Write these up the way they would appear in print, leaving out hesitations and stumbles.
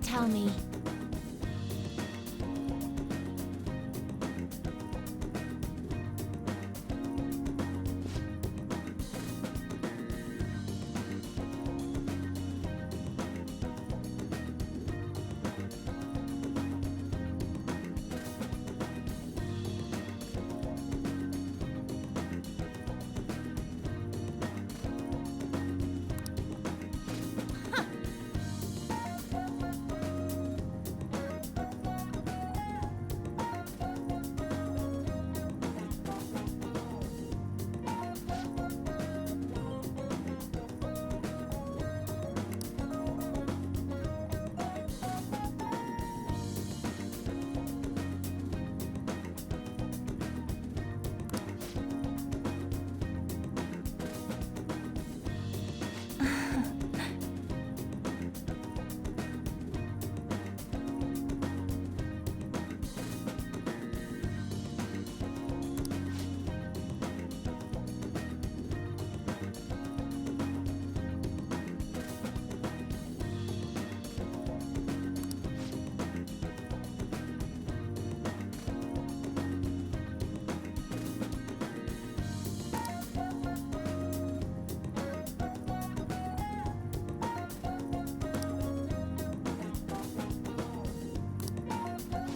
Don't tell me.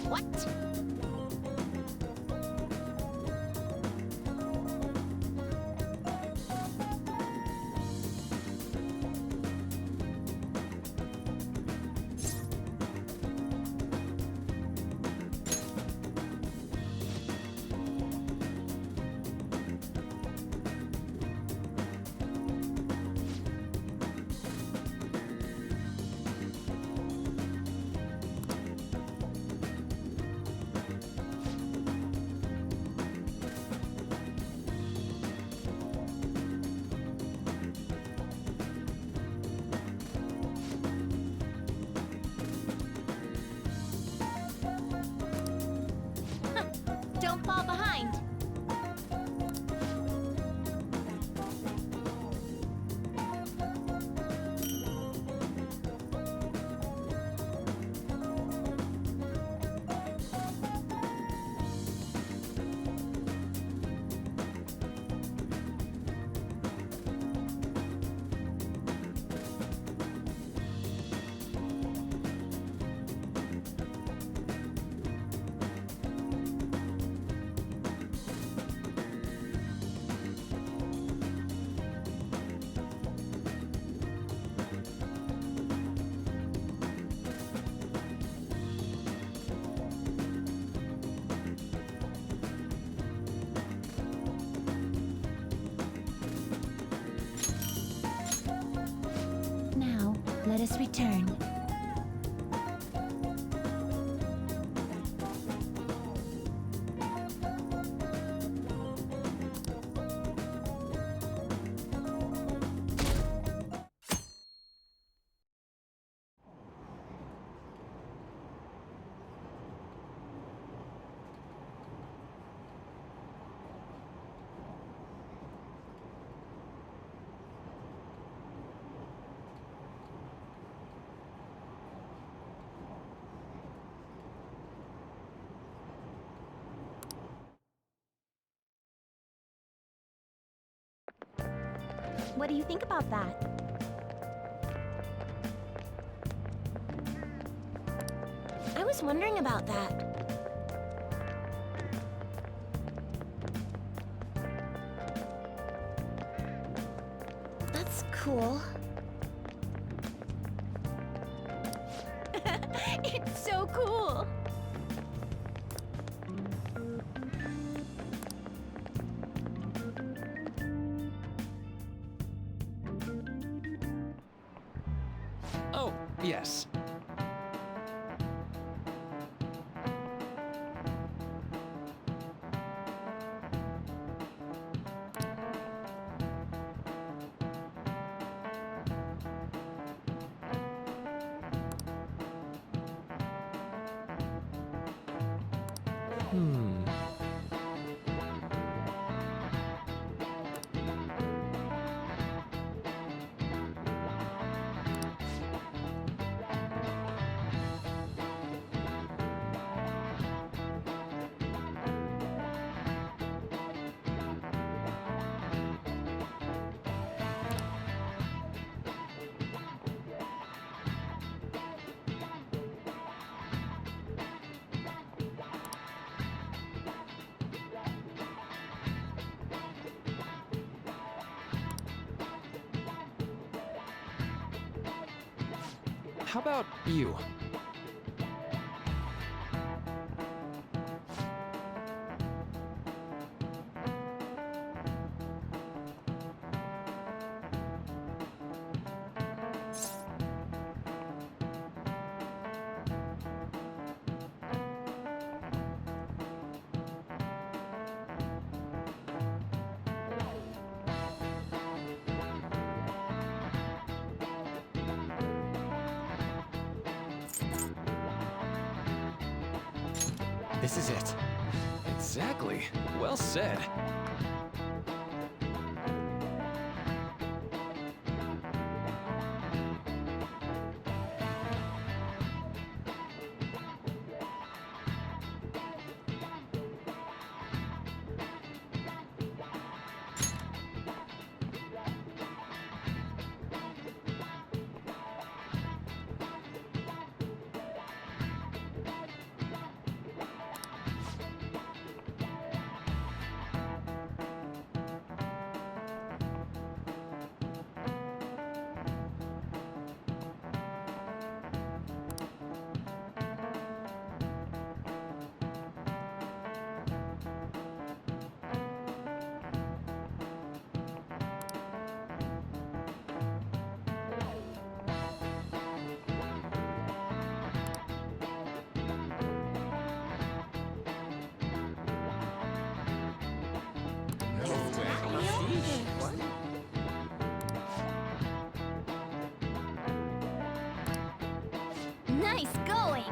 What? Don't fall behind. Now, let us return. What do you think about that? I was wondering about that. That's cool. It's so cool! Oh, yes. Hmm. how about you? This is it. Exactly. Well said. Nice going!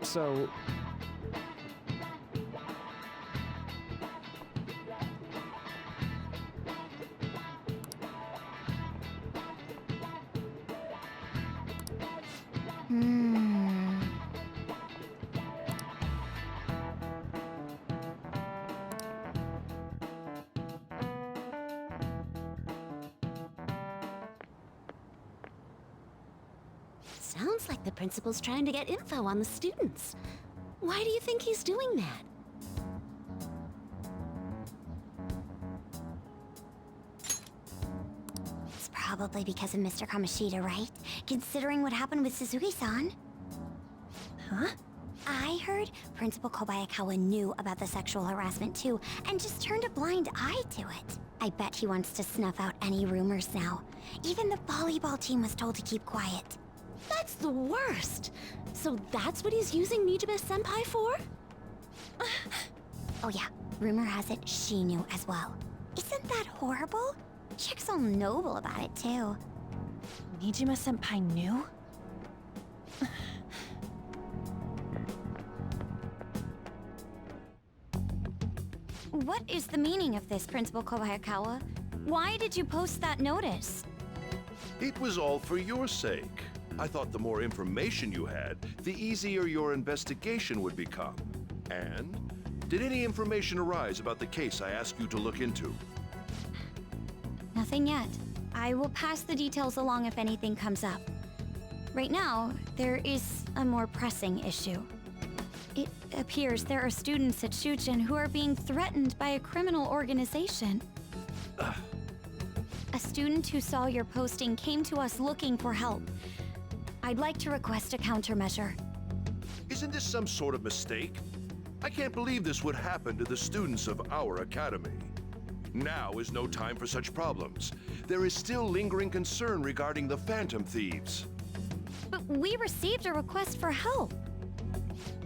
So, Sounds like the principal's trying to get info on the students. Why do you think he's doing that? It's probably because of Mr. Kamoshida, right? Considering what happened with Suzuki-san. Huh? I heard Principal Kobayakawa knew about the sexual harassment too, and just turned a blind eye to it. I bet he wants to snuff out any rumors now. Even the volleyball team was told to keep quiet. That's the worst! So that's what he's using Nijime-senpai for? Oh yeah, rumor has it she knew as well. Isn't that horrible? Chick's all noble about it too. Nijime-senpai knew? What is the meaning of this, Principal Kobayakawa? Why did you post that notice? It was all for your sake. I thought the more information you had, the easier your investigation would become. And did any information arise about the case I asked you to look into? Nothing yet. I will pass the details along if anything comes up. Right now, there is a more pressing issue. It appears there are students at Shuchen who are being threatened by a criminal organization. A student who saw your posting came to us looking for help. I'd like to request a countermeasure. Isn't this some sort of mistake? I can't believe this would happen to the students of our academy. Now is no time for such problems. There is still lingering concern regarding the Phantom Thieves. But we received a request for help.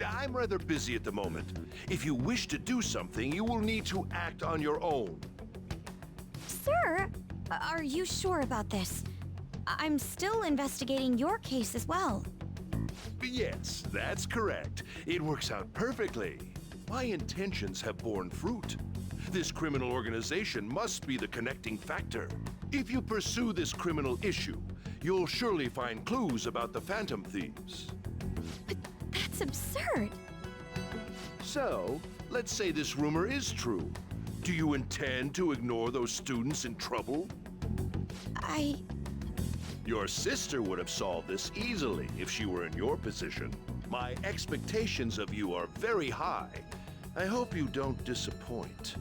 I'm rather busy at the moment. If you wish to do something, you will need to act on your own. Sir, are you sure about this? I'm still investigating your case as well. Yes, that's correct. It works out perfectly. My intentions have borne fruit. This criminal organization must be the connecting factor. If you pursue this criminal issue, you'll surely find clues about the Phantom Thieves. But that's absurd. So, let's say this rumor is true. Do you intend to ignore those students in trouble? Your sister would have solved this easily if she were in your position. My expectations of you are very high. I hope you don't disappoint.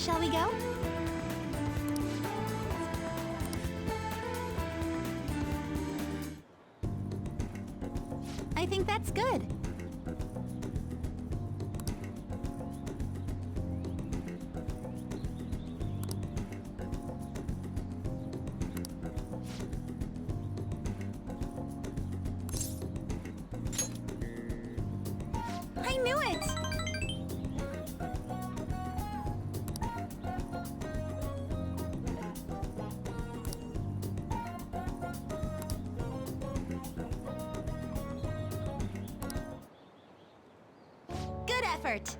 Shall we go? I think that's good. I knew it! Good effort!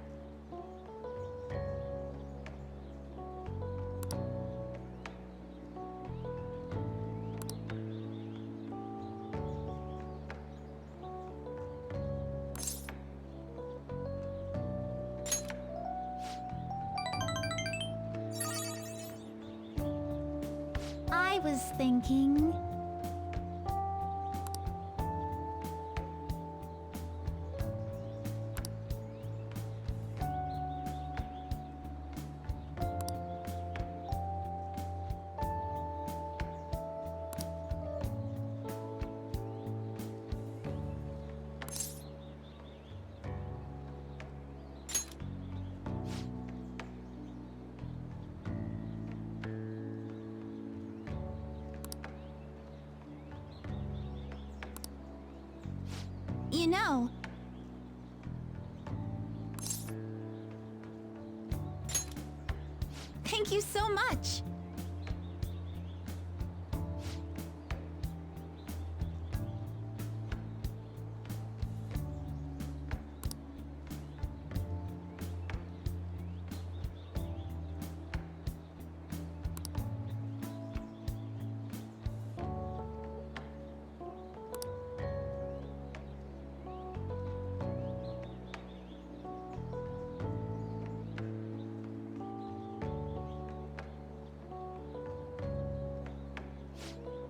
I was thinking... You know... Thank you so much!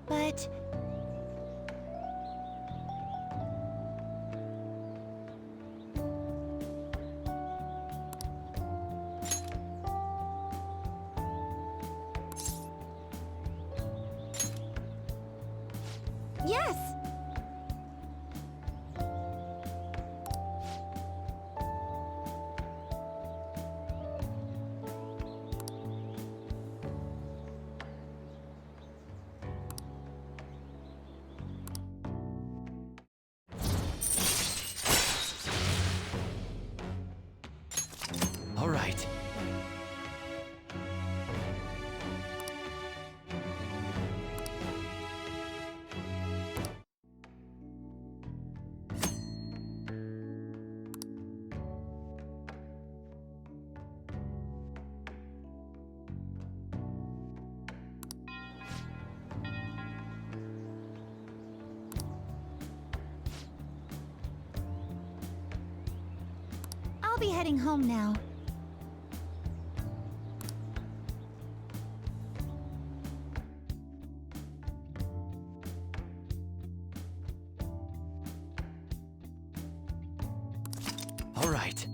But... Yes! All right. I'll be heading home now. All right.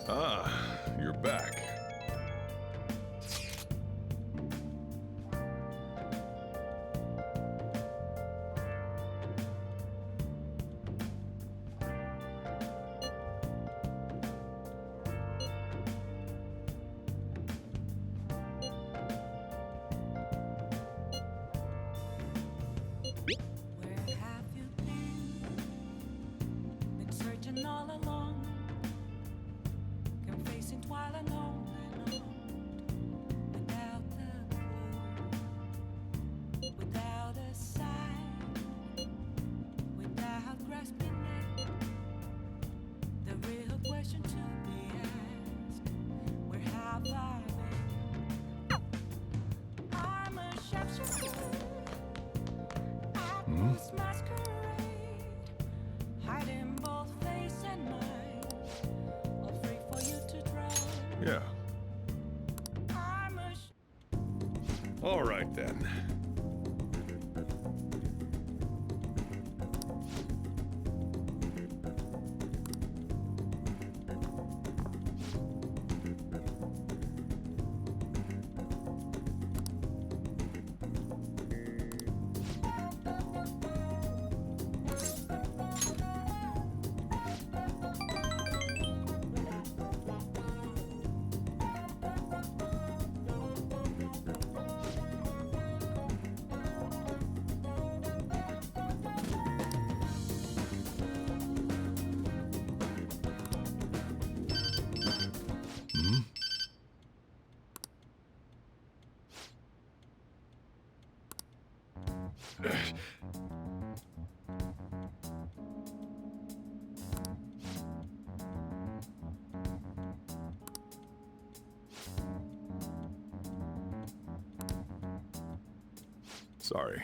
Ah, you're back. This masquerade, hiding both face and mind, afraid for you to drown. Yeah. I'm a All right then. Sorry.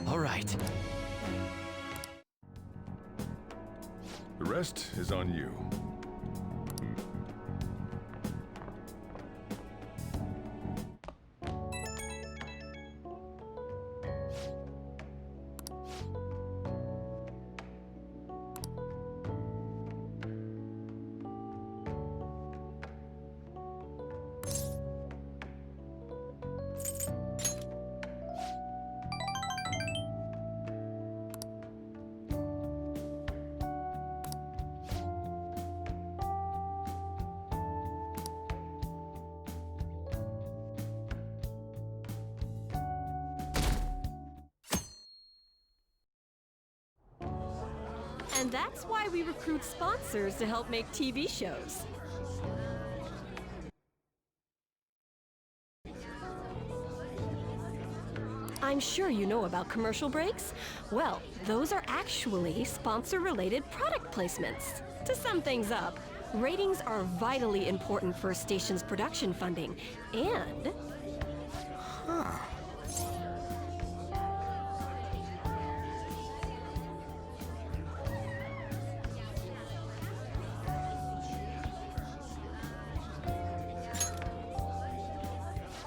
All right. The rest is on you. And that's why we recruit sponsors to help make TV shows. I'm sure you know about commercial breaks. Well, those are actually sponsor-related product placements. To sum things up, ratings are vitally important for a station's production funding, and...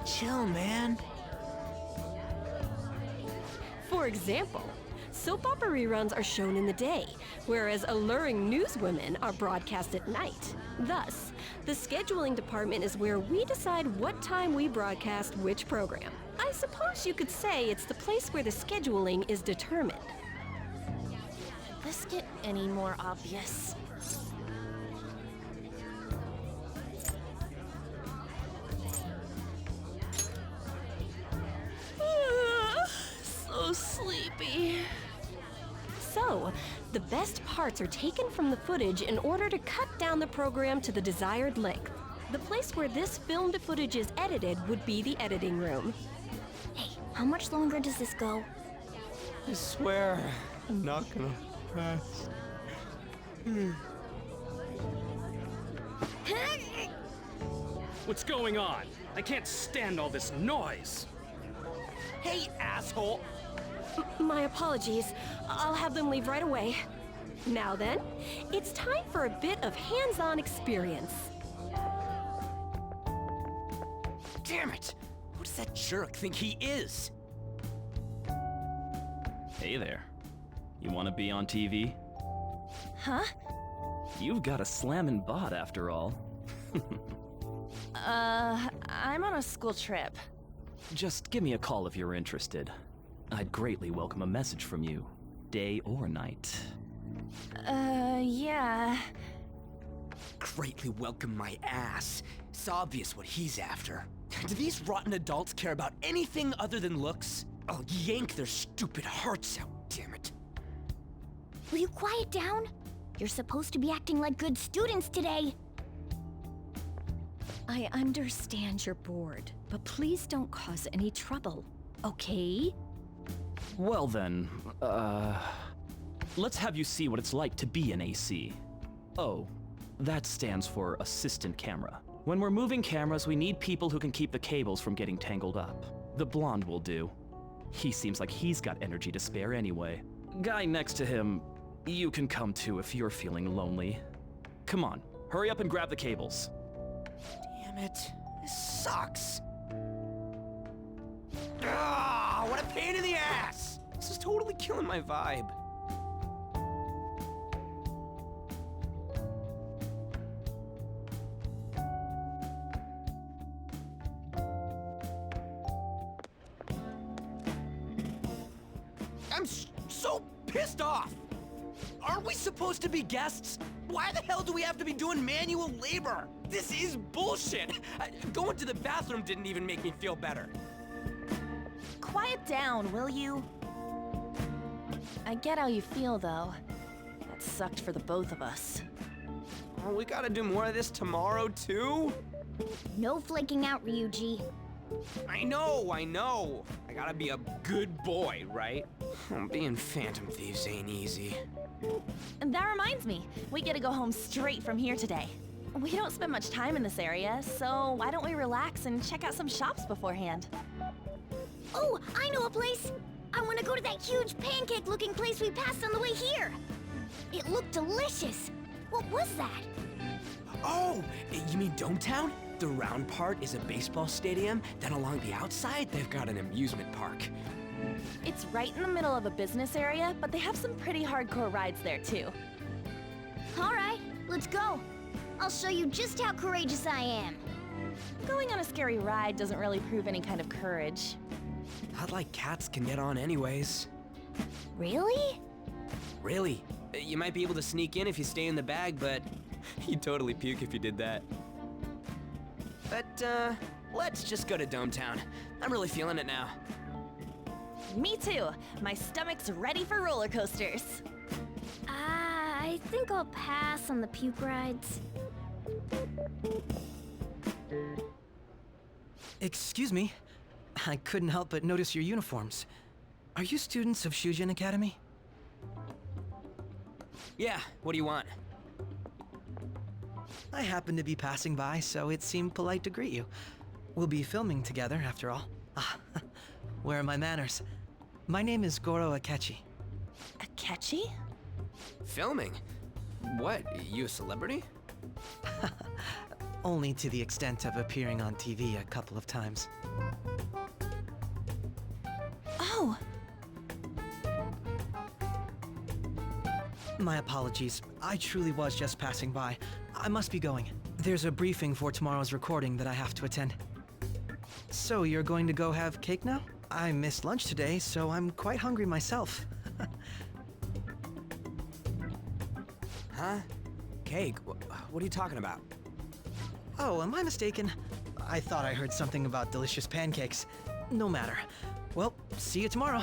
Chill, man. For example, soap opera reruns are shown in the day, whereas alluring newswomen are broadcast at night. Thus, the scheduling department is where we decide what time we broadcast which program. I suppose you could say it's the place where the scheduling is determined. Could this get any more obvious? So sleepy. So, the best parts are taken from the footage in order to cut down the program to the desired length. The place where this filmed footage is edited would be the editing room. Hey, how much longer does this go? I swear, I'm not gonna pass. What's going on? I can't stand all this noise. Hey, asshole! My apologies. I'll have them leave right away. Now then, it's time for a bit of hands-on experience. Damn it! Who does that jerk think he is? Hey there. You want to be on TV? Huh? You've got a slammin' bot after all. I'm on a school trip. Just give me a call if you're interested. I'd greatly welcome a message from you, day or night. Yeah. Greatly welcome my ass. It's obvious what he's after. Do these rotten adults care about anything other than looks? I'll yank their stupid hearts out, damn it. Will you quiet down? You're supposed to be acting like good students today. I understand you're bored, but please don't cause any trouble, okay? Well then, let's have you see what it's like to be an AC. Oh, that stands for assistant camera. When we're moving cameras, we need people who can keep the cables from getting tangled up. The blonde will do. He seems like he's got energy to spare anyway. Guy next to him, you can come too if you're feeling lonely. Come on, hurry up and grab the cables. Damn it. This sucks. Ah, what a pain in the ass! This is totally killing my vibe. I'm so pissed off! Aren't we supposed to be guests? Why the hell do we have to be doing manual labor? This is bullshit! Going to the bathroom didn't even make me feel better. Quiet down, will you? I get how you feel, though. That sucked for the both of us. Oh, we gotta do more of this tomorrow, too? No flaking out, Ryuji. I know. I gotta be a good boy, right? Being Phantom Thieves ain't easy. And that reminds me, we get to go home straight from here today. We don't spend much time in this area, so why don't we relax and check out some shops beforehand? Oh, I know a place! I want to go to that huge pancake-looking place we passed on the way here! It looked delicious! What was that? Oh, you mean Dometown? The round part is a baseball stadium, then along the outside, they've got an amusement park. It's right in the middle of a business area, but they have some pretty hardcore rides there, too. Alright, let's go. I'll show you just how courageous I am. Going on a scary ride doesn't really prove any kind of courage. Not like cats can get on anyways. Really? Really? You might be able to sneak in if you stay in the bag, but you'd totally puke if you did that. But, let's just go to Dometown. I'm really feeling it now. Me too. My stomach's ready for roller coasters. I think I'll pass on the puke rides. Excuse me. I couldn't help but notice your uniforms. Are you students of Shujin Academy? Yeah, what do you want? I happened to be passing by, so it seemed polite to greet you. We'll be filming together, after all. Ah, where are my manners? My name is Goro Akechi. Akechi? Filming? What, you a celebrity? Only to the extent of appearing on TV a couple of times. Oh! My apologies. I truly was just passing by. I must be going. There's a briefing for tomorrow's recording that I have to attend. So, you're going to go have cake now? I missed lunch today, so I'm quite hungry myself. Huh? Cake? What are you talking about? Oh, am I mistaken? I thought I heard something about delicious pancakes. No matter. Well, see you tomorrow.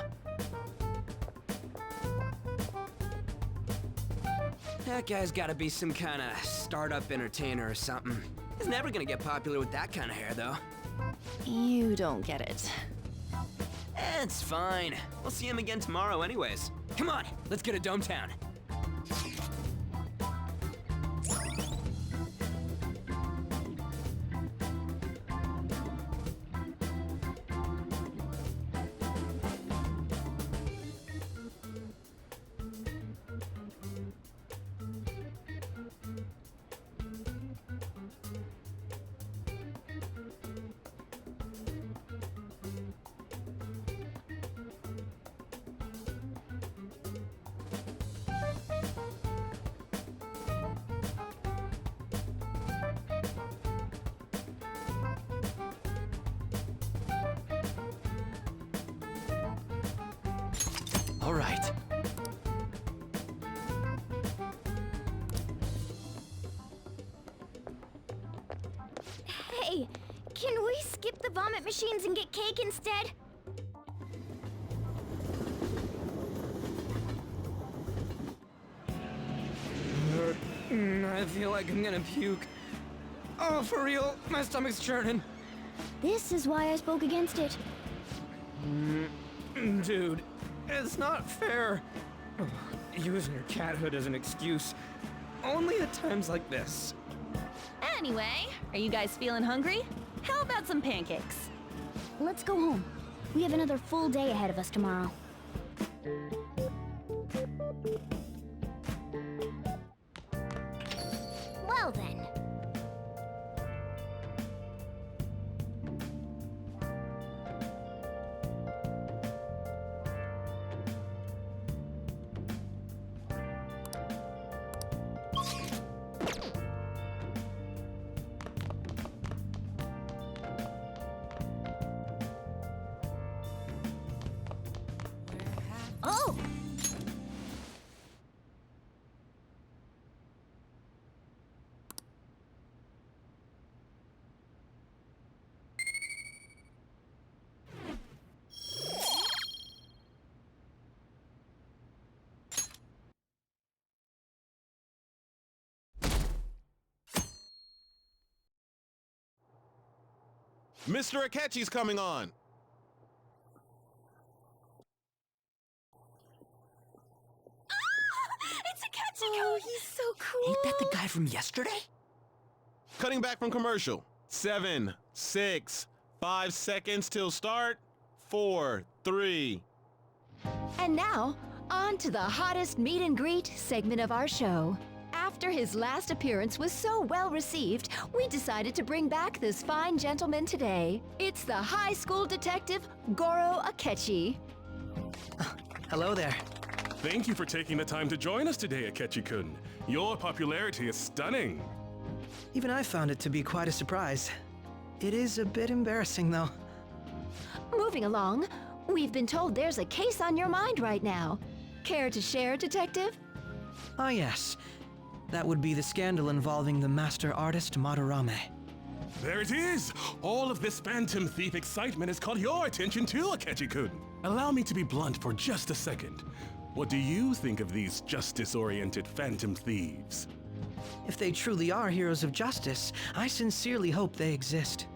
That guy's gotta be some kind of startup entertainer or something. He's never gonna get popular with that kind of hair, though. You don't get it. It's fine. We'll see him again tomorrow anyways. Come on, let's go to Dometown. All right. vomit machines and get cake instead? I feel like I'm gonna puke. Oh, for real, my stomach's churning. This is why I spoke against it. Dude, it's not fair. Ugh, using your cathood as an excuse. Only at times like this. Anyway, are you guys feeling hungry? How about some pancakes? Let's go home. We have another full day ahead of us tomorrow. Well then. Oh! Mr. Akechi's coming on. It's a catchy Oh, he's so cool. Ain't that the guy from yesterday? Cutting back from commercial. 7, 6, 5 seconds till start. 4, 3. And now, on to the hottest meet and greet segment of our show. After his last appearance was so well received, we decided to bring back this fine gentleman today. It's the high school detective, Goro Akechi. Hello there. Thank you for taking the time to join us today, Akechi-kun. Your popularity is stunning. Even I found it to be quite a surprise. It is a bit embarrassing, though. Moving along, we've been told there's a case on your mind right now. Care to share, Detective? Ah, yes. That would be the scandal involving the master artist Madarame. There it is! All of this Phantom Thief excitement has caught your attention too, Akechi-kun. Allow me to be blunt for just a second. What do you think of these justice-oriented Phantom Thieves? If they truly are heroes of justice, I sincerely hope they exist.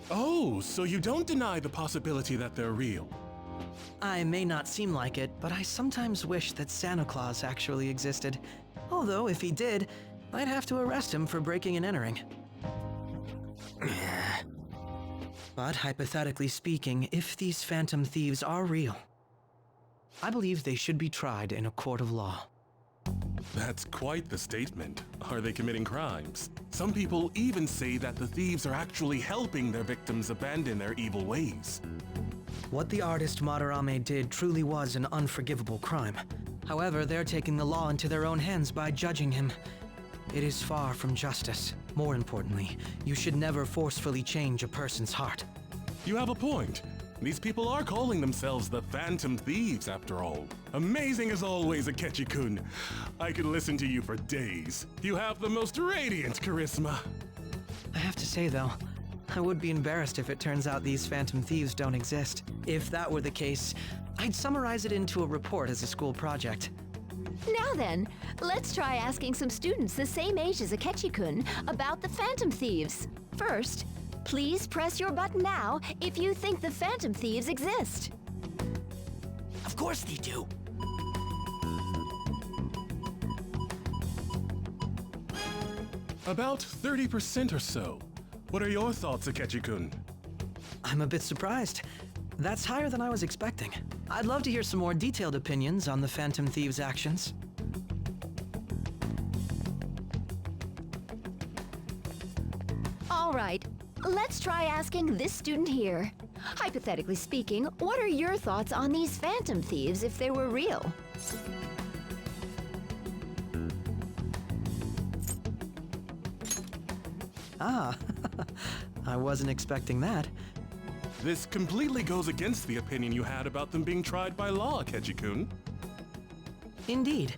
Oh, so you don't deny the possibility that they're real? I may not seem like it, but I sometimes wish that Santa Claus actually existed. Although, if he did, I'd have to arrest him for breaking and entering. But hypothetically speaking, if these Phantom Thieves are real, I believe they should be tried in a court of law. That's quite the statement. Are they committing crimes? Some people even say that the thieves are actually helping their victims abandon their evil ways. What the artist Madarame did truly was an unforgivable crime. However, they're taking the law into their own hands by judging him. It is far from justice. More importantly, you should never forcefully change a person's heart. You have a point. These people are calling themselves the Phantom Thieves, after all. Amazing as always, Akechi-kun. I could listen to you for days. You have the most radiant charisma. I have to say, though, I would be embarrassed if it turns out these Phantom Thieves don't exist. If that were the case, I'd summarize it into a report as a school project. Now then, let's try asking some students the same age as Akechi-kun about the Phantom Thieves. First, please press your button now if you think the Phantom Thieves exist. Of course they do. About 30% or so. What are your thoughts, Akechi-kun? I'm a bit surprised. That's higher than I was expecting. I'd love to hear some more detailed opinions on the Phantom Thieves' actions. All right, let's try asking this student here. Hypothetically speaking, what are your thoughts on these Phantom Thieves if they were real? Ah, I wasn't expecting that. This completely goes against the opinion you had about them being tried by law, Akechi-kun. Indeed.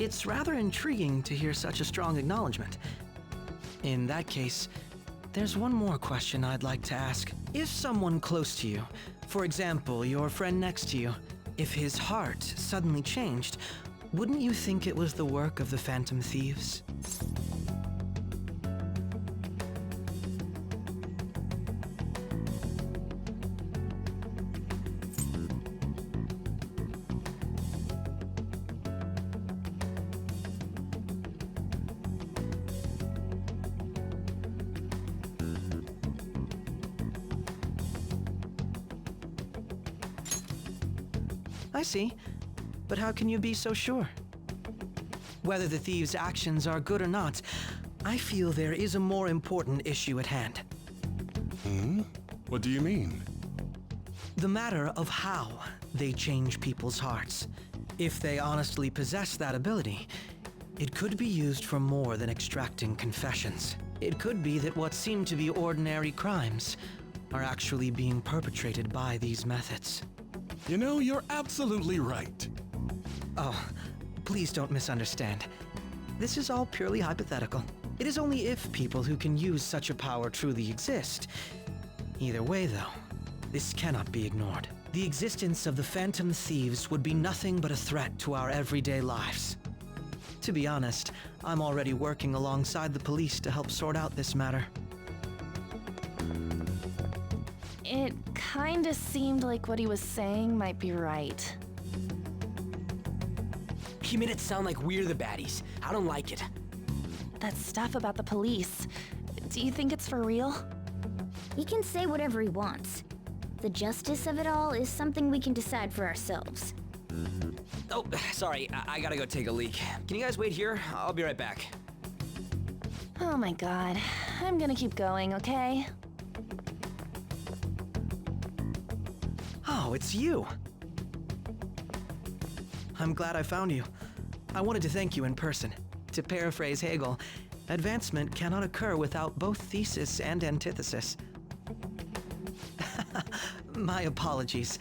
It's rather intriguing to hear such a strong acknowledgement. In that case, there's one more question I'd like to ask. If someone close to you, for example, your friend next to you, if his heart suddenly changed, wouldn't you think it was the work of the Phantom Thieves? I see. But how can you be so sure? Whether the thieves' actions are good or not, I feel there is a more important issue at hand. What do you mean? The matter of how they change people's hearts. If they honestly possess that ability, it could be used for more than extracting confessions. It could be that what seem to be ordinary crimes are actually being perpetrated by these methods. You know, you're absolutely right. Oh, please don't misunderstand. This is all purely hypothetical. It is only if people who can use such a power truly exist. Either way, though, this cannot be ignored. The existence of the Phantom Thieves would be nothing but a threat to our everyday lives. To be honest, I'm already working alongside the police to help sort out this matter. It kinda seemed like what he was saying might be right. He made it sound like we're the baddies. I don't like it. That stuff about the police, do you think it's for real? He can say whatever he wants. The justice of it all is something we can decide for ourselves. Oh, sorry. I gotta go take a leak. Can you guys wait here? I'll be right back. Oh my god. I'm gonna keep going, okay? Oh, it's you! I'm glad I found you. I wanted to thank you in person. To paraphrase Hegel, advancement cannot occur without both thesis and antithesis. My apologies.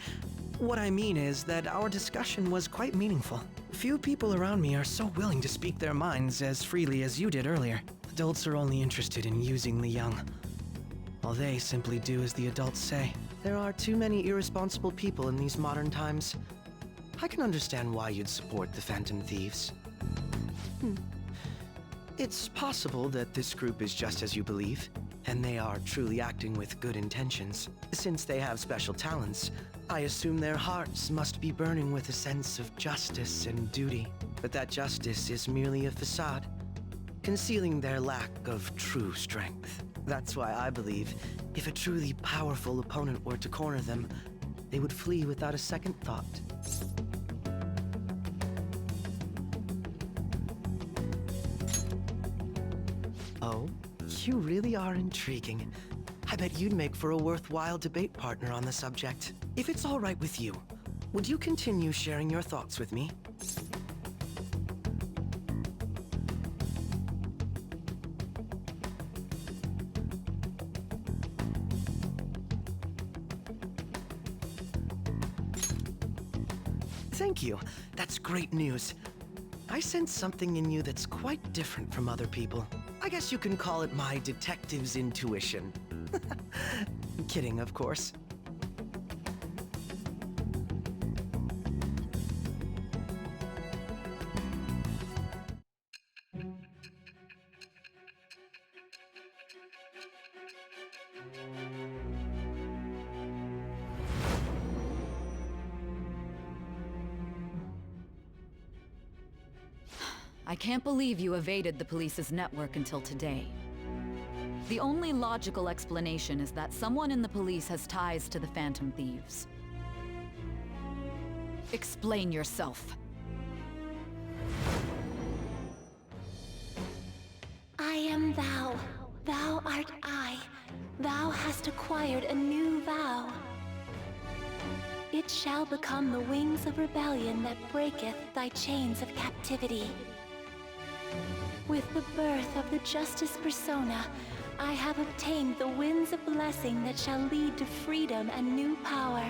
What I mean is that our discussion was quite meaningful. Few people around me are so willing to speak their minds as freely as you did earlier. Adults are only interested in using the young, while they simply do as the adults say. There are too many irresponsible people in these modern times. I can understand why you'd support the Phantom Thieves. It's possible that this group is just as you believe, and they are truly acting with good intentions. Since they have special talents, I assume their hearts must be burning with a sense of justice and duty. But that justice is merely a facade, concealing their lack of true strength. That's why I believe if a truly powerful opponent were to corner them, they would flee without a second thought. Oh, you really are intriguing. I bet you'd make for a worthwhile debate partner on the subject. If it's all right with you, would you continue sharing your thoughts with me? Thank you. That's great news. I sense something in you that's quite different from other people. I guess you can call it my detective's intuition. Kidding, of course. I can't believe you evaded the police's network until today. The only logical explanation is that someone in the police has ties to the Phantom Thieves. Explain yourself. I am thou. Thou art I. Thou hast acquired a new vow. It shall become the wings of rebellion that breaketh thy chains of captivity. With the birth of the Justice Persona, I have obtained the winds of blessing that shall lead to freedom and new power.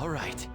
All right.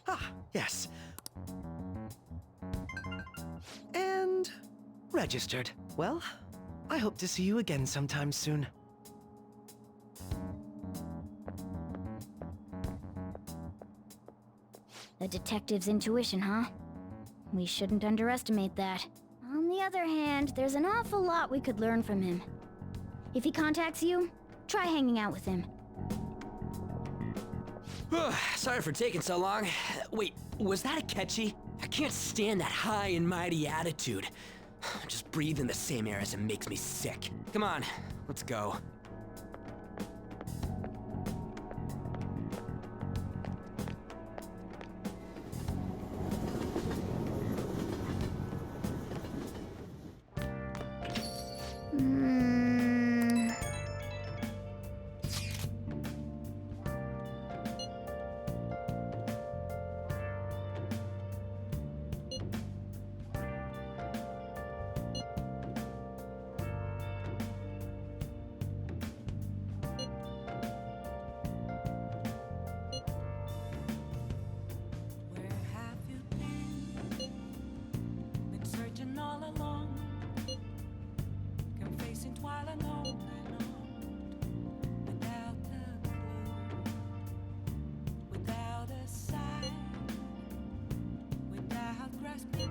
Ah, yes. And registered. Well, I hope to see you again sometime soon. A detective's intuition, huh? We shouldn't underestimate that. On the other hand, there's an awful lot we could learn from him. If he contacts you, try hanging out with him. Sorry for taking so long. Wait, was that Akechi? I can't stand that high and mighty attitude. Just breathing the same air as him makes me sick. Come on, let's go. Where have you been? Been searching all along, confessing while alone and on, without a clue, without a sign, without grasping it.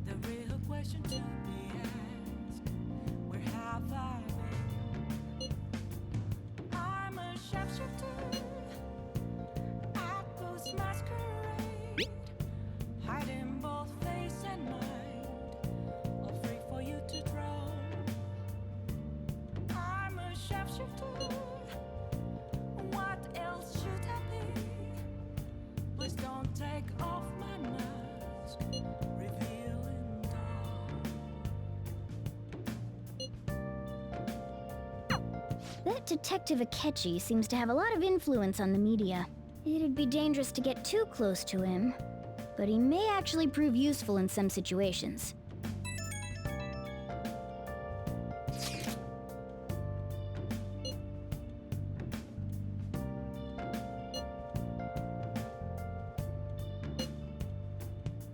The real question to be asked: where have I been? I'm a sharpshooter. Apples masquerade, hiding both face and mind, all free for you to draw. I'm a sharpshooter. What else should I be? Please don't take off my mask, revealing dawn. That Detective Akechi seems to have a lot of influence on the media. It'd be dangerous to get too close to him, but he may actually prove useful in some situations.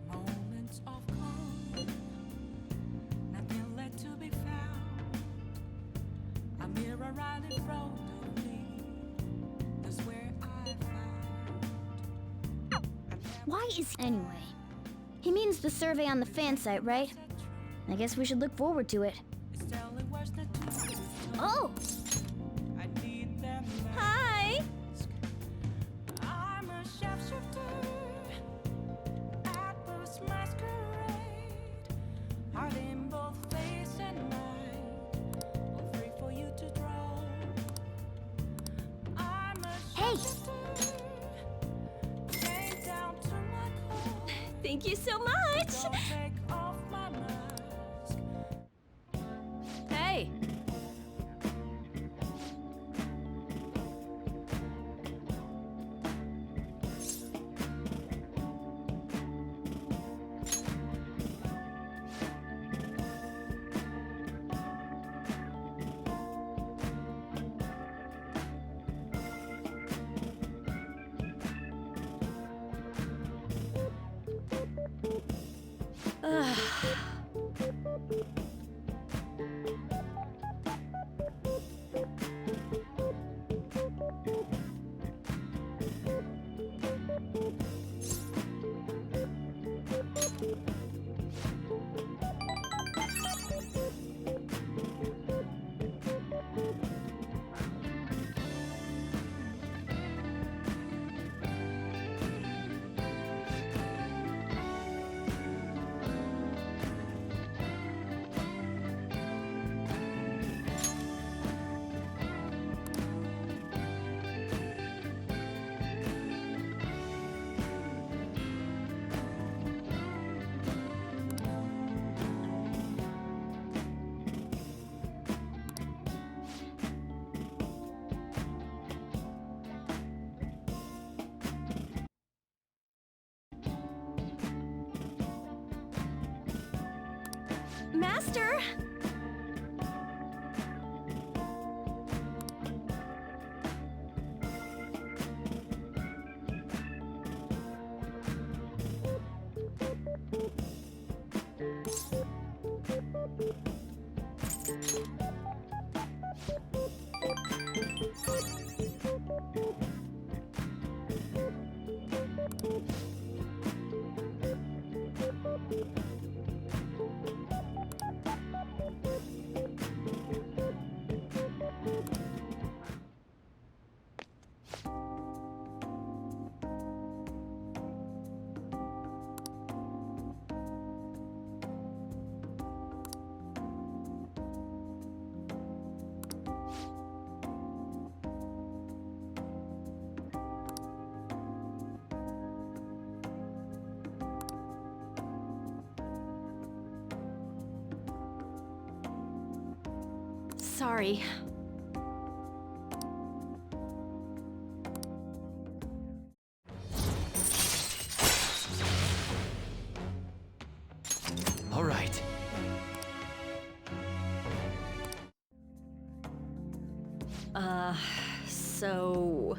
Moments of calm, nothing left to be found. A mirror right in front of me, that's where I found. Why is anyway? He means the survey on the fan site, right? I guess we should look forward to it. It's telling words not to. Oh! I need them now. Hi! I'm a sharpshooter. Apples masquerade, hiding both face and mind, all free for you to draw. I'm a Hey! sharpshooter. Came down to my core. Thank you so much! Don't take off my mask. Hey! Master! Sorry. All right. So...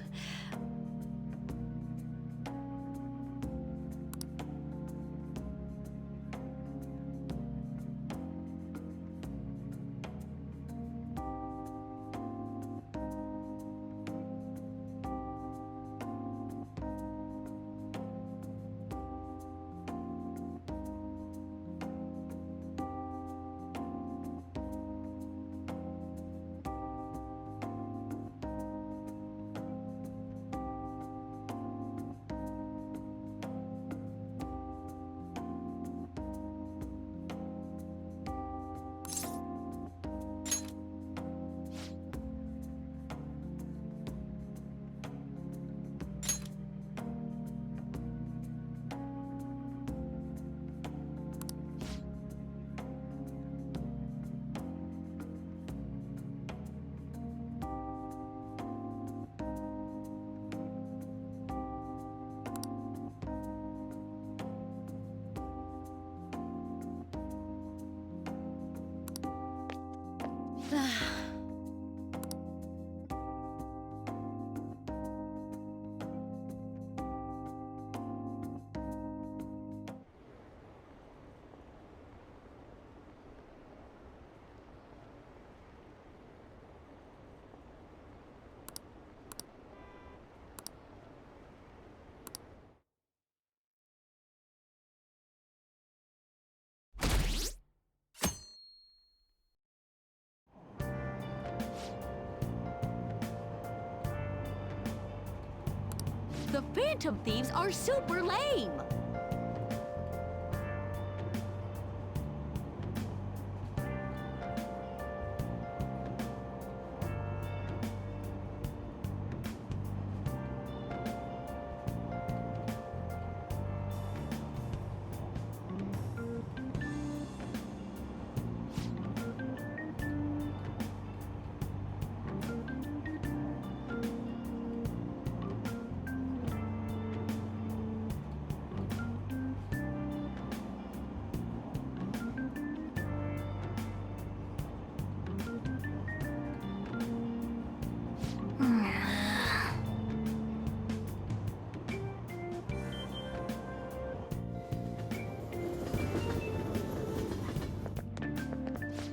The Phantom Thieves are super lame!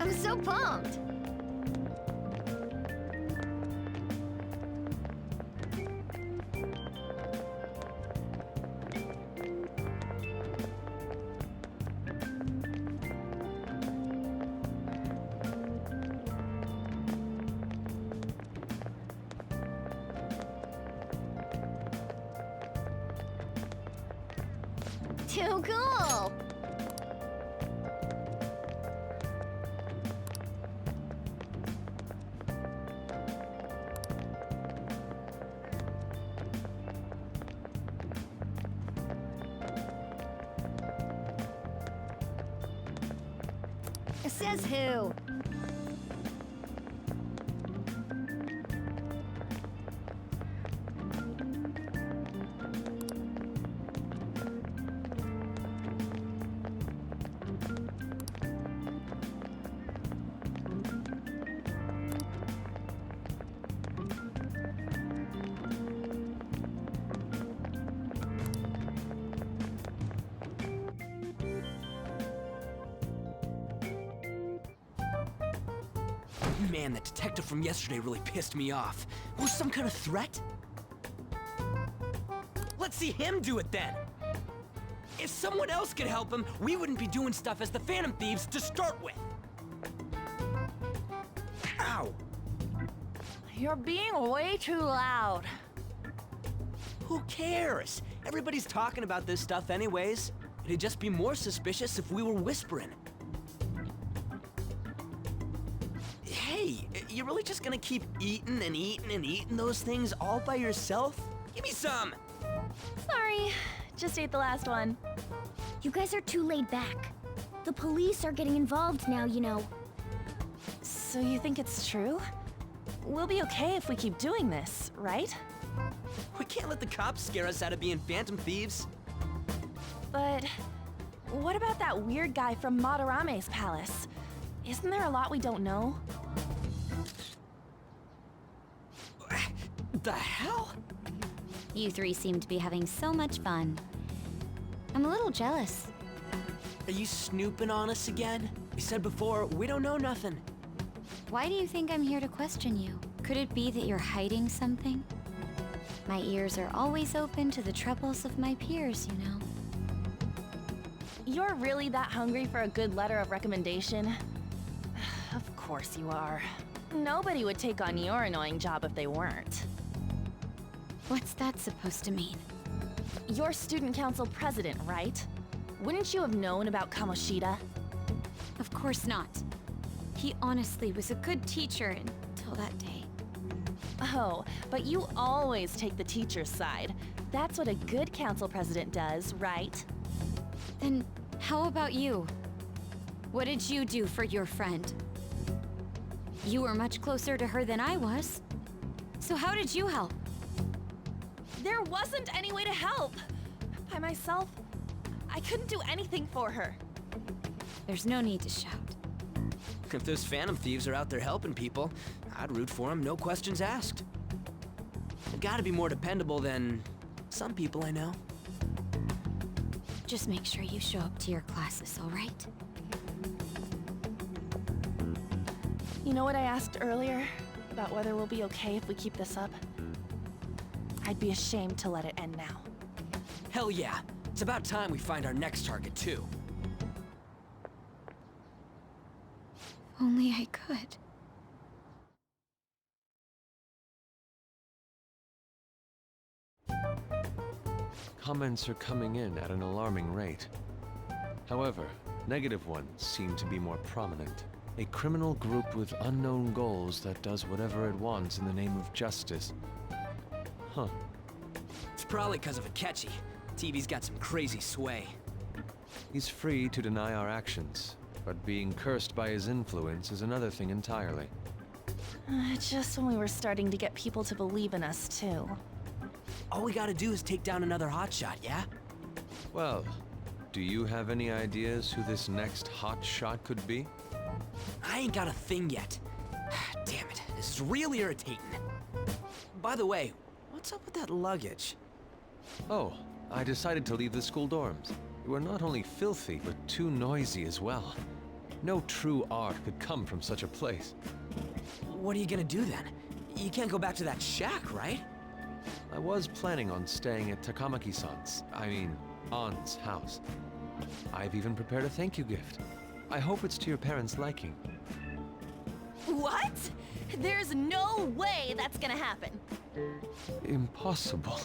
I'm so pumped! Too cool! Says who? Man, that detective from yesterday really pissed me off. Was some kind of threat? Let's see him do it then! If someone else could help him, we wouldn't be doing stuff as the Phantom Thieves to start with! Ow! You're being way too loud. Who cares? Everybody's talking about this stuff anyways. It'd just be more suspicious if we were whispering. Hey, you really just gonna keep eating and eating and eating those things all by yourself? Give me some! Sorry, just ate the last one. You guys are too laid back. The police are getting involved now, you know. So you think it's true? We'll be okay if we keep doing this, right? We can't let the cops scare us out of being Phantom Thieves. But what about that weird guy from Madarame's palace? Isn't there a lot we don't know? The hell? You three seem to be having so much fun. I'm a little jealous. Are you snooping on us again? We said before, we don't know nothing. Why do you think I'm here to question you? Could it be that you're hiding something? My ears are always open to the troubles of my peers, you know. You're really that hungry for a good letter of recommendation? Of course you are. Nobody would take on your annoying job if they weren't. What's that supposed to mean? You're student council president, right? Wouldn't you have known about Kamoshida? Of course not. He honestly was a good teacher until that day. Oh, but you always take the teacher's side. That's what a good council president does, right? Then how about you? What did you do for your friend? You were much closer to her than I was. So how did you help? There wasn't any way to help. By myself, I couldn't do anything for her. There's no need to shout. If those Phantom Thieves are out there helping people, I'd root for them, no questions asked. They've gotta be more dependable than some people I know. Just make sure you show up to your classes, all right? You know what I asked earlier? About whether we'll be okay if we keep this up? I'd be ashamed to let it end now. Hell yeah. It's about time we find our next target, too. Only I could. Comments are coming in at an alarming rate. However, negative ones seem to be more prominent. A criminal group with unknown goals that does whatever it wants in the name of justice. Huh. It's probably because of Akechi. TV's got some crazy sway. He's free to deny our actions, but being cursed by his influence is another thing entirely. Just when we were starting to get people to believe in us, too. All we gotta do is take down another hotshot, yeah? Well, do you have any ideas who this next hot shot could be? I ain't got a thing yet. Damn it, this is real irritating. By the way, what's up with that luggage? Oh, I decided to leave the school dorms. You are not only filthy, but too noisy as well. No true art could come from such a place. What are you gonna do then? You can't go back to that shack, right? I was planning on staying at Takamaki-san's, Ann's house. I've even prepared a thank you gift. I hope it's to your parents' liking. What? There's no way that's gonna happen. Impossible.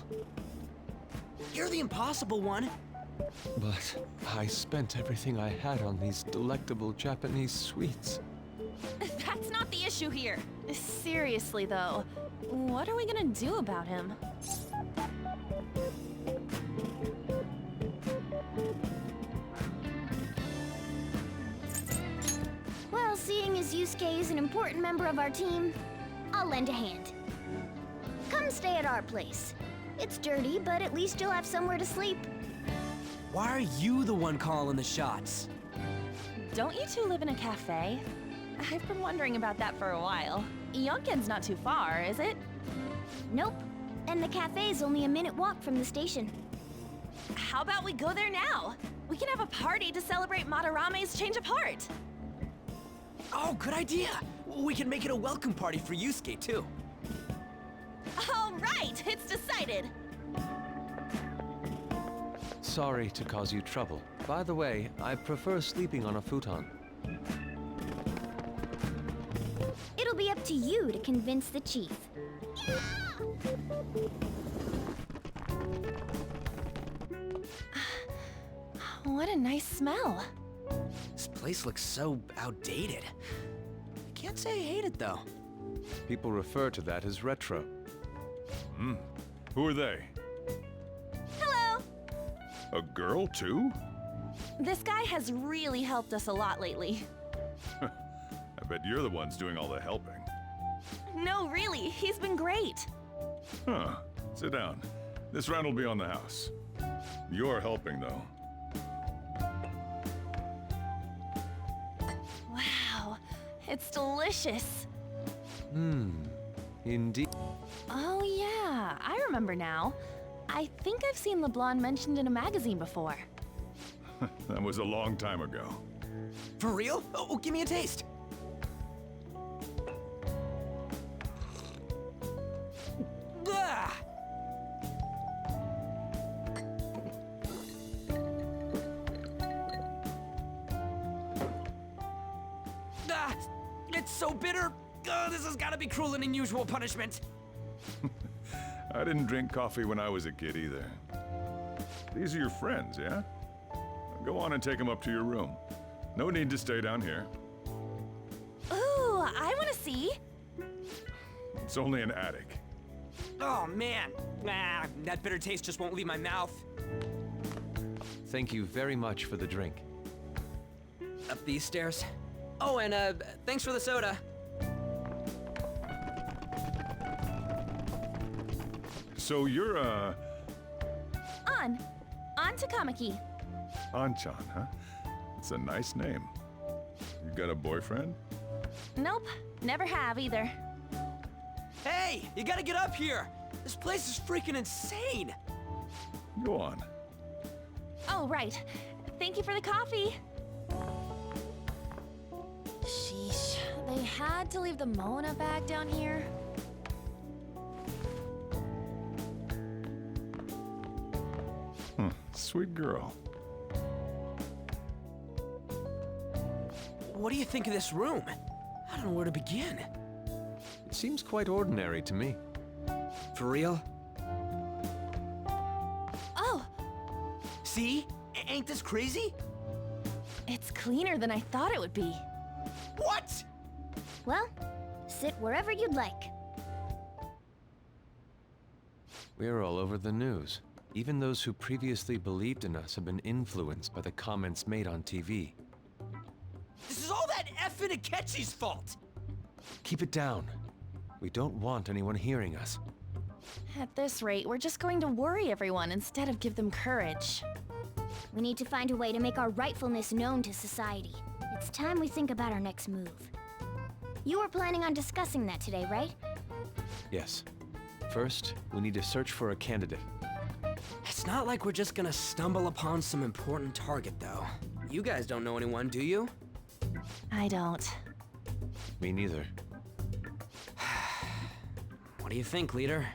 You're the impossible one. But I spent everything I had on these delectable Japanese sweets. That's not the issue here. Seriously, though, what are we gonna do about him? Well, seeing as Yusuke is an important member of our team, I'll lend a hand. Come stay at our place. It's dirty, but at least you'll have somewhere to sleep. Why are you the one calling the shots? Don't you two live in a cafe? I've been wondering about that for a while. Yonken's not too far, is it? Nope. And the cafe's only a minute walk from the station. How about we go there now? We can have a party to celebrate Madarame's change of heart. Oh, good idea. We can make it a welcome party for Yusuke, too. All right, it's decided. Sorry to cause you trouble. By the way, I prefer sleeping on a futon. It'll be up to you to convince the chief. What a nice smell. This place looks so outdated. I can't say I hate it, though. People refer to that as retro. Who are they? Hello. A girl, too? This guy has really helped us a lot lately. I bet you're the ones doing all the helping. No, really, he's been great. Huh. Sit down. This rent will be on the house. You're helping, though. Wow, it's delicious. Indeed. Oh yeah, I remember now. I think I've seen LeBlanc mentioned in a magazine before. That was a long time ago. For real? Oh, give me a taste. Ah! Ah, it's so bitter. This has got to be cruel and unusual punishment. I didn't drink coffee when I was a kid either. These are your friends, yeah? Go on and take them up to your room. No need to stay down here. Ooh, I want to see. It's only an attic. Oh, man. Ah, that bitter taste just won't leave my mouth. Thank you very much for the drink. Up these stairs. Oh, and thanks for the soda. So you're, On Takamaki. Anchan, huh? It's a nice name. You got a boyfriend? Nope, never have either. Hey, you gotta get up here. This place is freaking insane. Go on. Oh, right. Thank you for the coffee. Sheesh, they had to leave the Mona bag down here. Sweet girl. What do you think of this room? I don't know where to begin. It seems quite ordinary to me. For real? Oh! See? Ain't this crazy? It's cleaner than I thought it would be. What? Well, sit wherever you'd like. We're all over the news. Even those who previously believed in us have been influenced by the comments made on TV. This is all that effing Akechi's fault! Keep it down. We don't want anyone hearing us. At this rate, we're just going to worry everyone instead of give them courage. We need to find a way to make our rightfulness known to society. It's time we think about our next move. You were planning on discussing that today, right? Yes. First, we need to search for a candidate. It's not like we're just gonna stumble upon some important target, though. You guys don't know anyone, do you? I don't. Me neither. What do you think, leader?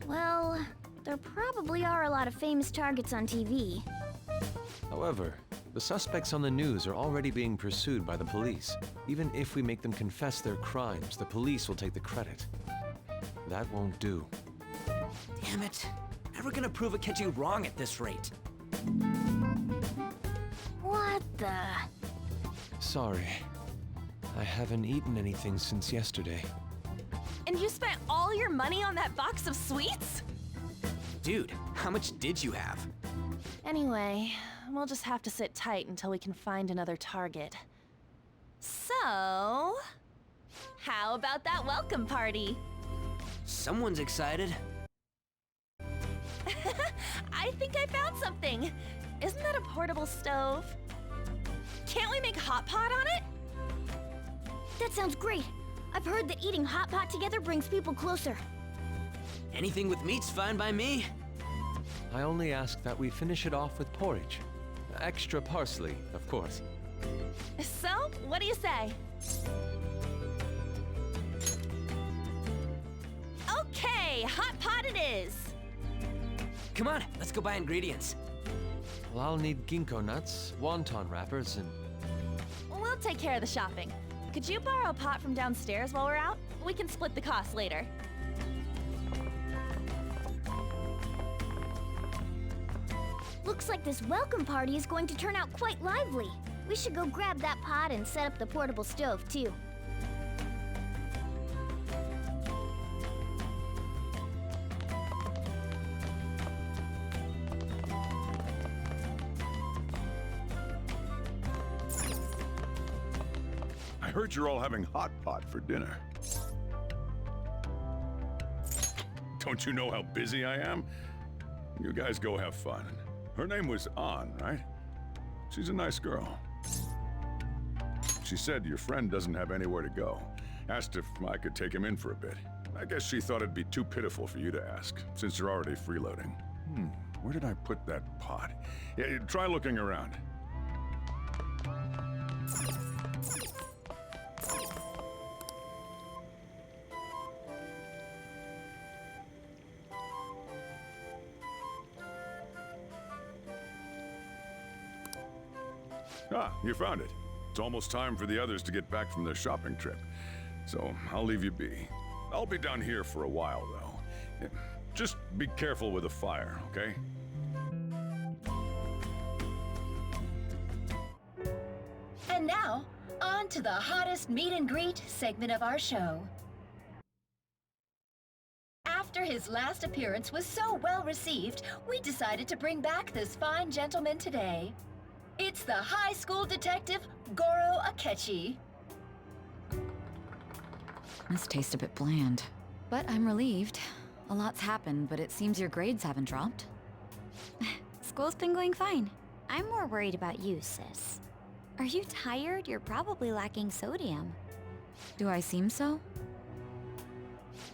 Well, there probably are a lot of famous targets on TV. However, the suspects on the news are already being pursued by the police. Even if we make them confess their crimes, the police will take the credit. That won't do. Damn it. Never gonna prove Akechi wrong at this rate. What the? Sorry. I haven't eaten anything since yesterday. And you spent all your money on that box of sweets? Dude, how much did you have? Anyway, we'll just have to sit tight until we can find another target. So, how about that welcome party? Someone's excited. I think I found something. Isn't that a portable stove? Can't we make hot pot on it? That sounds great. I've heard that eating hot pot together brings people closer. Anything with meat's fine by me. I only ask that we finish it off with porridge. Extra parsley, of course. So, what do you say? Okay, hot pot it is. Come on, let's go buy ingredients. Well, I'll need ginkgo nuts, wonton wrappers, and... We'll take care of the shopping. Could you borrow a pot from downstairs while we're out? We can split the cost later. Looks like this welcome party is going to turn out quite lively. We should go grab that pot and set up the portable stove, too. I heard you're all having hot pot for dinner. Don't you know how busy I am? You guys go have fun. Her name was An, right? She's a nice girl. She said your friend doesn't have anywhere to go. Asked if I could take him in for a bit. I guess she thought it'd be too pitiful for you to ask, since you're already freeloading. Where did I put that pot? Yeah, try looking around. Ah, you found it. It's almost time for the others to get back from their shopping trip. So I'll leave you be. I'll be down here for a while, though. Yeah, just be careful with the fire, okay? And now, on to the hottest meet and greet segment of our show. After his last appearance was so well received, we decided to bring back this fine gentleman today. It's the high school detective, Goro Akechi. This tastes a bit bland. But I'm relieved. A lot's happened, but it seems your grades haven't dropped. School's been going fine. I'm more worried about you, sis. Are you tired? You're probably lacking sodium. Do I seem so?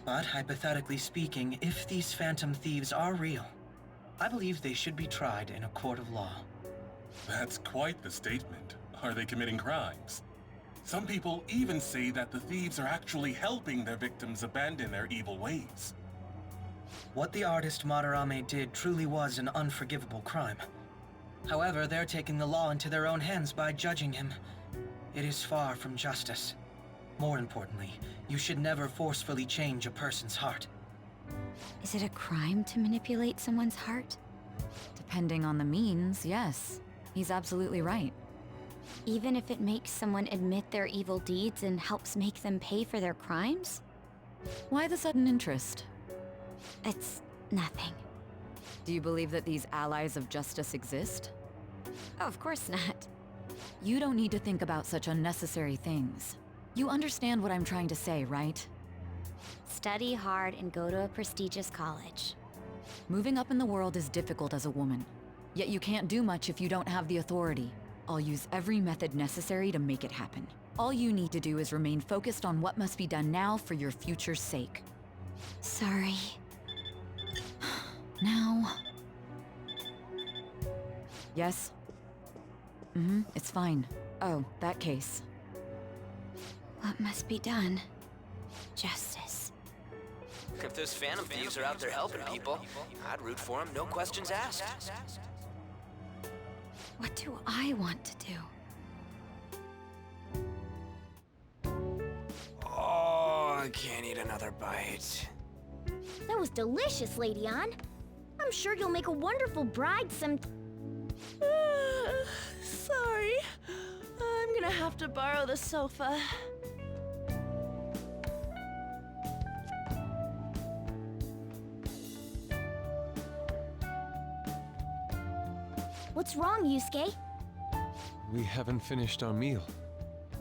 But hypothetically speaking, if these phantom thieves are real, I believe they should be tried in a court of law. That's quite the statement. Are they committing crimes? Some people even say that the thieves are actually helping their victims abandon their evil ways. What the artist Madarame did truly was an unforgivable crime. However, they're taking the law into their own hands by judging him. It is far from justice. More importantly, you should never forcefully change a person's heart. Is it a crime to manipulate someone's heart? Depending on the means, yes. He's absolutely right. Even if it makes someone admit their evil deeds and helps make them pay for their crimes? Why the sudden interest? It's nothing. Do you believe that these allies of justice exist? Oh, of course not. You don't need to think about such unnecessary things. You understand what I'm trying to say, right? Study hard and go to a prestigious college. Moving up in the world is difficult as a woman. Yet you can't do much if you don't have the authority. I'll use every method necessary to make it happen. All you need to do is remain focused on what must be done now for your future's sake. Sorry. Now... Yes? It's fine. Oh, that case. What must be done? Justice. If those phantom thieves are out there helping people, I'd root for them, no questions asked. What do I want to do? Oh, I can't eat another bite. That was delicious, Lady Ann. I'm sure you'll make a wonderful bride some... Sorry. I'm gonna have to borrow the sofa. What's wrong, Yusuke? We haven't finished our meal.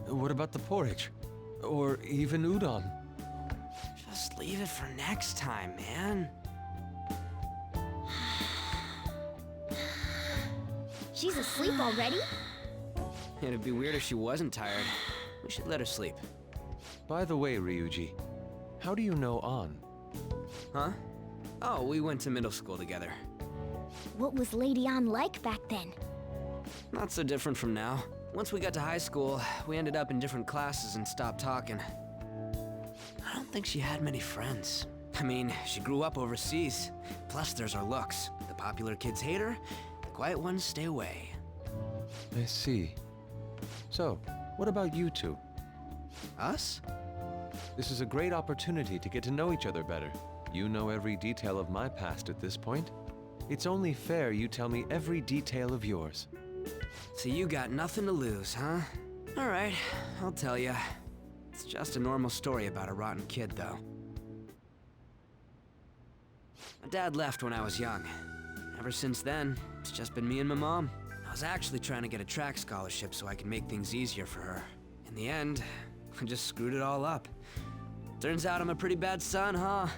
What about the porridge? Or even udon? Just leave it for next time, man. She's asleep already? It'd be weird if she wasn't tired. We should let her sleep. By the way, Ryuji, how do you know An? Huh? Oh, we went to middle school together. What was Lady Ann like back then? Not so different from now. Once we got to high school, we ended up in different classes and stopped talking. I don't think she had many friends. I mean, she grew up overseas. Plus, there's her looks. The popular kids hate her, the quiet ones stay away. I see. So, what about you two? Us? This is a great opportunity to get to know each other better. You know every detail of my past at this point. It's only fair you tell me every detail of yours. So you got nothing to lose, huh? All right, I'll tell you. It's just a normal story about a rotten kid, though. My dad left when I was young. Ever since then, it's just been me and my mom. I was actually trying to get a track scholarship so I could make things easier for her. In the end, I just screwed it all up. Turns out I'm a pretty bad son, huh?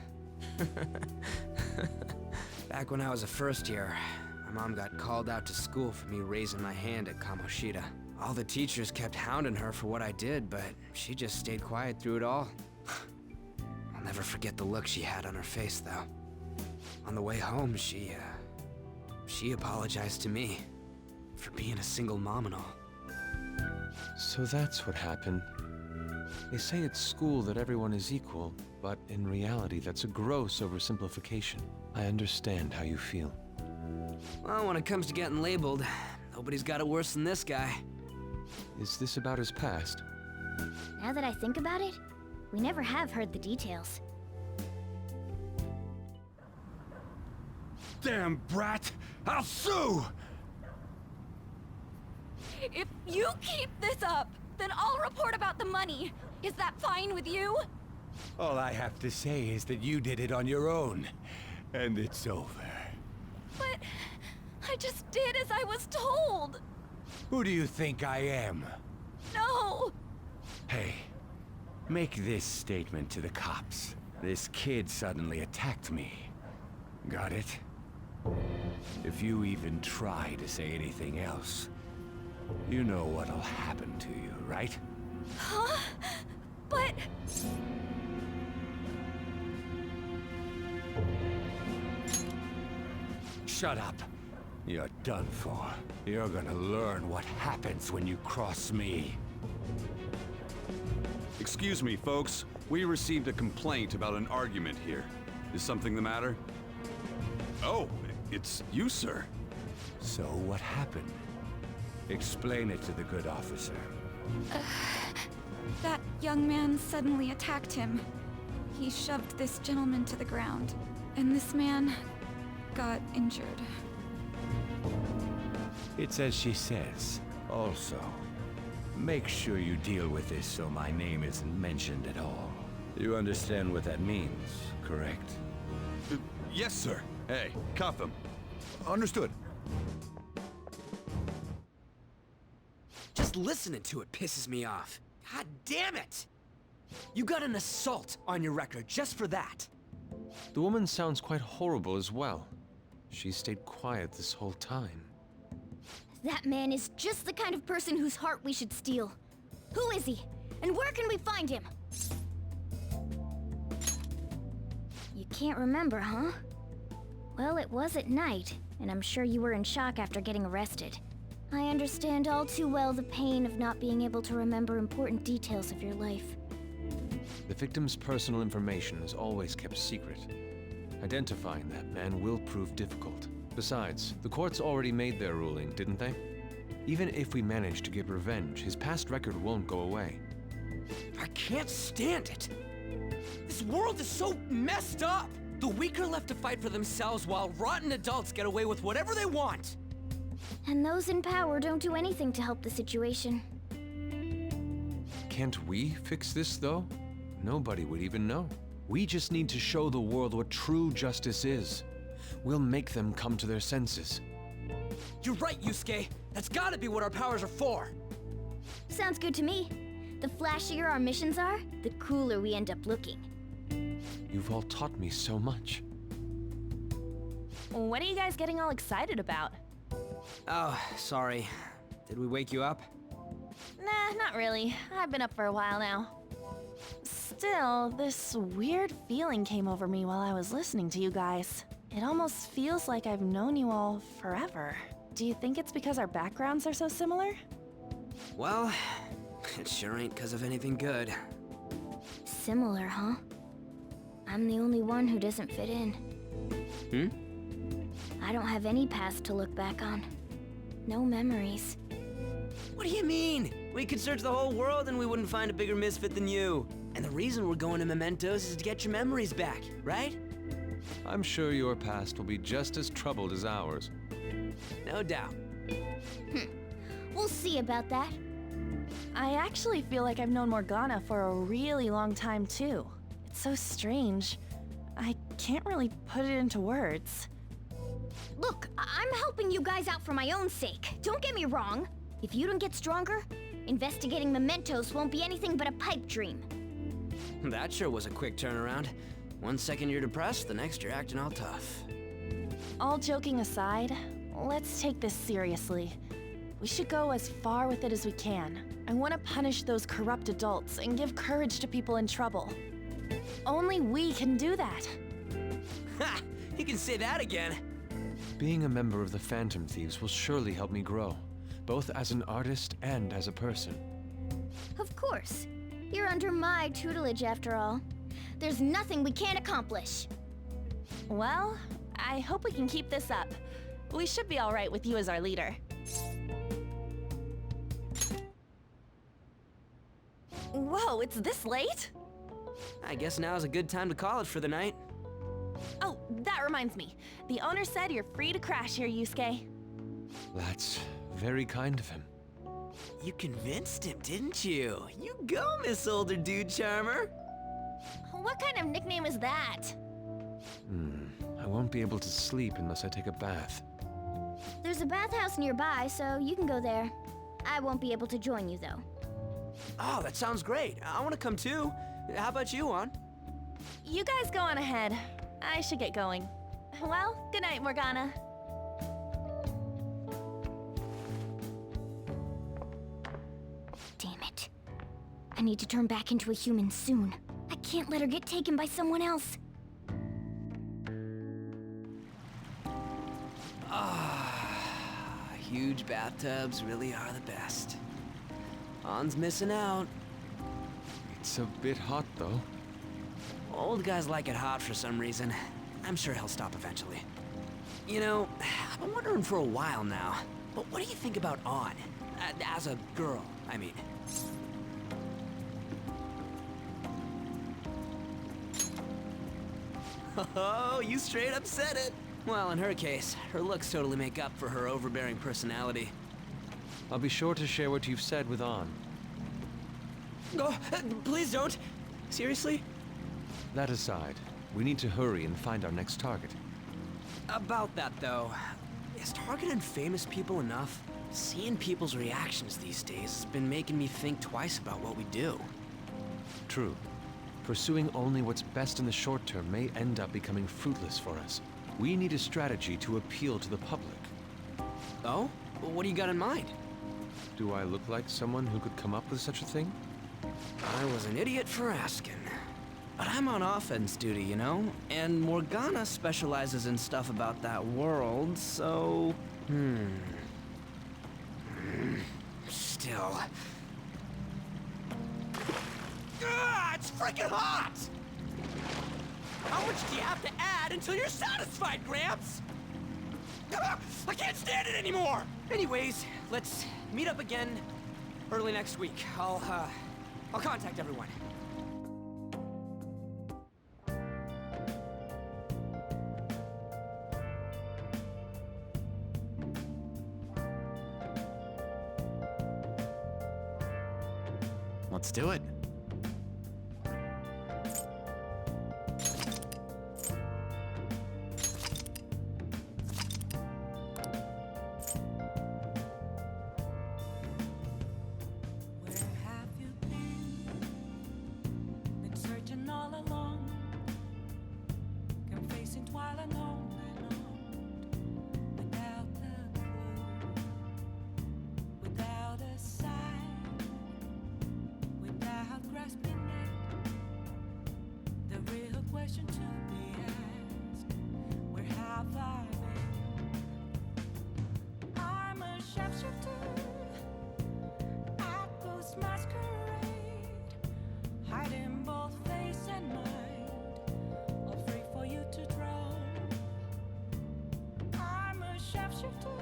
Back when I was a first year, my mom got called out to school for me raising my hand at Kamoshida. All the teachers kept hounding her for what I did, but she just stayed quiet through it all. I'll never forget the look she had on her face, though. On the way home, she apologized to me for being a single mom and all. So that's what happened. They say at school that everyone is equal, but in reality that's a gross oversimplification. I understand how you feel. Well, when it comes to getting labeled, nobody's got it worse than this guy. Is this about his past? Now that I think about it, we never have heard the details. Damn brat! I'll sue! If you keep this up, then I'll report about the money. Is that fine with you? All I have to say is that you did it on your own, and it's over. But I just did as I was told. Who do you think I am? No! Hey, make this statement to the cops. This kid suddenly attacked me. Got it? If you even try to say anything else, you know what'll happen to you, right? Huh? But... Shut up. You're done for. You're gonna learn what happens when you cross me. Excuse me, folks. We received a complaint about an argument here. Is something the matter? Oh, it's you, sir. So what happened? Explain it to the good officer. That young man suddenly attacked him. He shoved this gentleman to the ground, and this man got injured. It's as she says. Also, make sure you deal with this so my name isn't mentioned at all. You understand what that means, correct? Yes, sir. Hey, cuff him. Understood. Just listening to it pisses me off. God damn it! You got an assault on your record just for that. The woman sounds quite horrible as well. She stayed quiet this whole time. That man is just the kind of person whose heart we should steal. Who is he? And where can we find him? You can't remember, huh? Well, it was at night, and I'm sure you were in shock after getting arrested. I understand all too well the pain of not being able to remember important details of your life. The victim's personal information is always kept secret. Identifying that man will prove difficult. Besides, the courts already made their ruling, didn't they? Even if we manage to get revenge, his past record won't go away. I can't stand it! This world is so messed up! The weak are left to fight for themselves while rotten adults get away with whatever they want! And those in power don't do anything to help the situation. Can't we fix this, though? Nobody would even know. We just need to show the world what true justice is. We'll make them come to their senses. You're right, Yusuke! That's gotta be what our powers are for! Sounds good to me. The flashier our missions are, the cooler we end up looking. You've all taught me so much. What are you guys getting all excited about? Oh, sorry. Did we wake you up? Nah, not really. I've been up for a while now. Still, this weird feeling came over me while I was listening to you guys. It almost feels like I've known you all forever. Do you think it's because our backgrounds are so similar? Well, it sure ain't because of anything good. Similar, huh? I'm the only one who doesn't fit in. I don't have any past to look back on. No memories. What do you mean? We could search the whole world and we wouldn't find a bigger misfit than you. And the reason we're going to Mementos is to get your memories back, right? I'm sure your past will be just as troubled as ours. No doubt. We'll see about that. I actually feel like I've known Morgana for a really long time, too. It's so strange. I can't really put it into words. Look, I'm helping you guys out for my own sake. Don't get me wrong. If you don't get stronger, investigating mementos won't be anything but a pipe dream. That sure was a quick turnaround. 1 second you're depressed, the next you're acting all tough. All joking aside, let's take this seriously. We should go as far with it as we can. I want to punish those corrupt adults and give courage to people in trouble. Only we can do that. Ha! You can say that again. Being a member of the Phantom Thieves will surely help me grow, both as an artist and as a person. Of course. You're under my tutelage after all. There's nothing we can't accomplish. Well, I hope we can keep this up. We should be all right with you as our leader. Whoa, it's this late? I guess now's a good time to call it for the night. Oh, that reminds me. The owner said you're free to crash here, Yusuke. That's very kind of him. You convinced him, didn't you? You go, Miss Older Dude Charmer. What kind of nickname is that? I won't be able to sleep unless I take a bath. There's a bathhouse nearby, so you can go there. I won't be able to join you, though. Oh, that sounds great. I want to come too. How about you, Juan? You guys go on ahead. I should get going. Well, good night, Morgana. Damn it. I need to turn back into a human soon. I can't let her get taken by someone else. Huge bathtubs really are the best. Han's missing out. It's a bit hot, though. Old guys like it hot for some reason. I'm sure he'll stop eventually. You know, I've been wondering for a while now, but what do you think about An? As a girl, I mean. Oh, you straight up said it. Well, in her case, her looks totally make up for her overbearing personality. I'll be sure to share what you've said with An. Oh, please don't. Seriously? That aside, we need to hurry and find our next target. About that, though, is targeting famous people enough? Seeing people's reactions these days has been making me think twice about what we do. True. Pursuing only what's best in the short term may end up becoming fruitless for us. We need a strategy to appeal to the public. Oh? What do you got in mind? Do I look like someone who could come up with such a thing? I was an idiot for asking. But I'm on offense duty, you know? And Morgana specializes in stuff about that world, so... Still... it's freaking hot! How much do you have to add until you're satisfied, Gramps? I can't stand it anymore! Anyways, let's meet up again early next week. I'll contact everyone. Let's do it. Where have you been? Been searching all along, confessing while alone and on, without a clue, without a sign, without grasping it. The real question to be asked: where have I been? I'm a shapeshifter. Ghost masquerade, hiding both face and mind, all free for you to draw. I'm a shapeshifter.